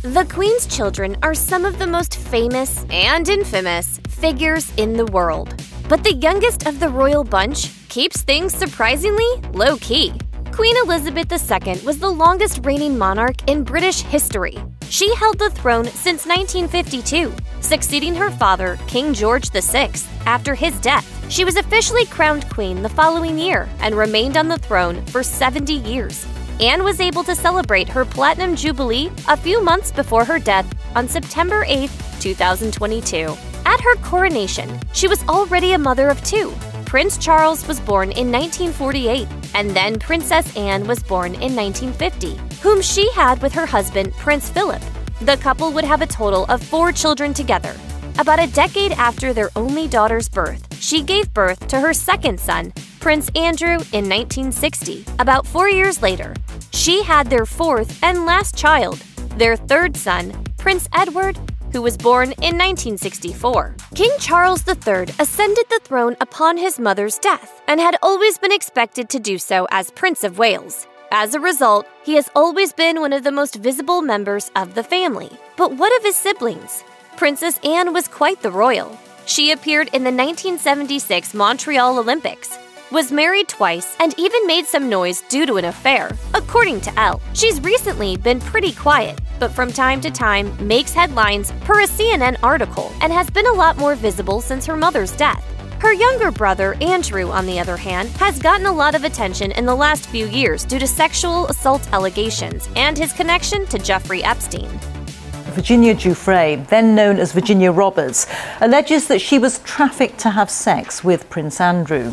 The Queen's children are some of the most famous and infamous figures in the world. But the youngest of the royal bunch keeps things surprisingly low-key. Queen Elizabeth II was the longest reigning monarch in British history. She held the throne since 1952, succeeding her father, King George VI, after his death. She was officially crowned queen the following year and remained on the throne for 70 years. Anne was able to celebrate her Platinum Jubilee a few months before her death on September 8, 2022. At her coronation, she was already a mother of two. Prince Charles was born in 1948, and then Princess Anne was born in 1950, whom she had with her husband, Prince Philip. The couple would have a total of 4 children together. About a decade after their only daughter's birth, she gave birth to her second son, Prince Andrew, in 1960. About 4 years later, she had their fourth and last child, their third son, Prince Edward, who was born in 1964. King Charles III ascended the throne upon his mother's death and had always been expected to do so as Prince of Wales. As a result, he has always been one of the most visible members of the family. But what of his siblings? Princess Anne was quite the royal. She appeared in the 1976 Montreal Olympics, was married twice, and even made some noise due to an affair, according to Elle. She's recently been pretty quiet, but from time to time makes headlines per a CNN article and has been a lot more visible since her mother's death. Her younger brother, Andrew, on the other hand, has gotten a lot of attention in the last few years due to sexual assault allegations and his connection to Jeffrey Epstein. Virginia Giuffre, then known as Virginia Roberts, alleges that she was trafficked to have sex with Prince Andrew.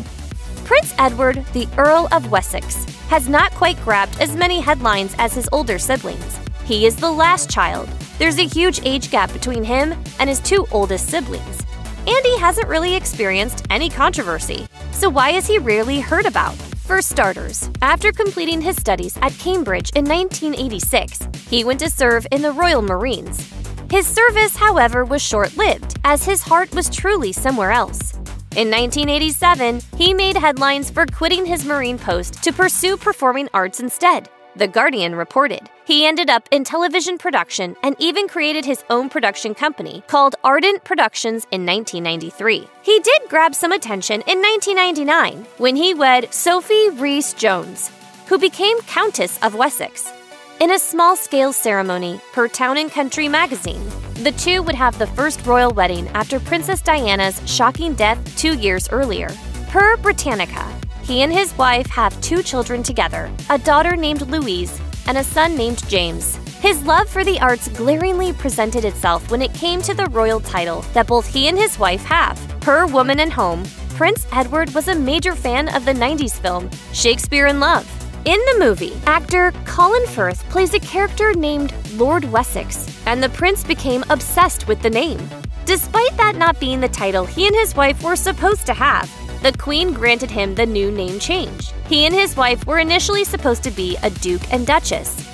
Prince Edward, the Earl of Wessex, has not quite grabbed as many headlines as his older siblings. He is the last child. There's a huge age gap between him and his 2 oldest siblings. And he hasn't really experienced any controversy. So why is he rarely heard about? For starters, after completing his studies at Cambridge in 1986, he went to serve in the Royal Marines. His service, however, was short-lived, as his heart was truly somewhere else. In 1987, he made headlines for quitting his Marine post to pursue performing arts instead. The Guardian reported. He ended up in television production and even created his own production company called Ardent Productions in 1993. He did grab some attention in 1999 when he wed Sophie Rhys-Jones, who became Countess of Wessex. In a small-scale ceremony per Town & Country magazine, the two would have the first royal wedding after Princess Diana's shocking death 2 years earlier. Per Britannica, he and his wife have 2 children together, a daughter named Louise and a son named James. His love for the arts glaringly presented itself when it came to the royal title that both he and his wife have. Per Woman and Home, Prince Edward was a major fan of the 90s film Shakespeare in Love. In the movie, actor Colin Firth plays a character named Lord Wessex, and the prince became obsessed with the name. Despite that not being the title he and his wife were supposed to have, the Queen granted him the new name change. He and his wife were initially supposed to be a Duke and Duchess.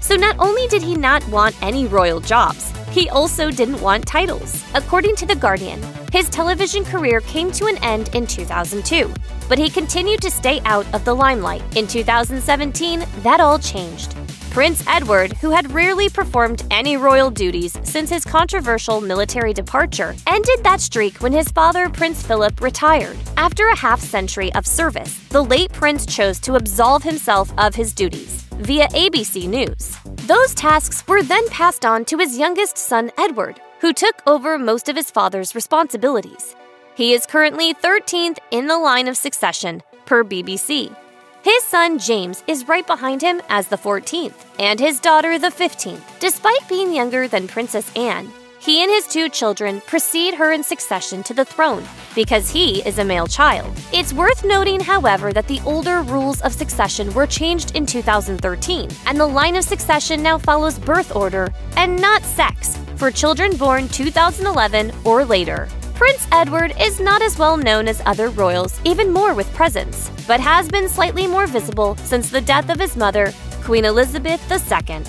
So not only did he not want any royal jobs, he also didn't want titles. According to The Guardian, his television career came to an end in 2002, but he continued to stay out of the limelight. In 2017, that all changed. Prince Edward, who had rarely performed any royal duties since his controversial military departure, ended that streak when his father, Prince Philip, retired. After a half-century of service, the late prince chose to absolve himself of his duties via ABC News. Those tasks were then passed on to his youngest son, Edward, who took over most of his father's responsibilities. He is currently 13th in the line of succession, per BBC. His son, James, is right behind him as the 14th, and his daughter the 15th. Despite being younger than Princess Anne, he and his 2 children precede her in succession to the throne because he is a male child. It's worth noting, however, that the older rules of succession were changed in 2013, and the line of succession now follows birth order and not sex for children born 2011 or later. Prince Edward is not as well known as other royals, even more with presence, but has been slightly more visible since the death of his mother, Queen Elizabeth II.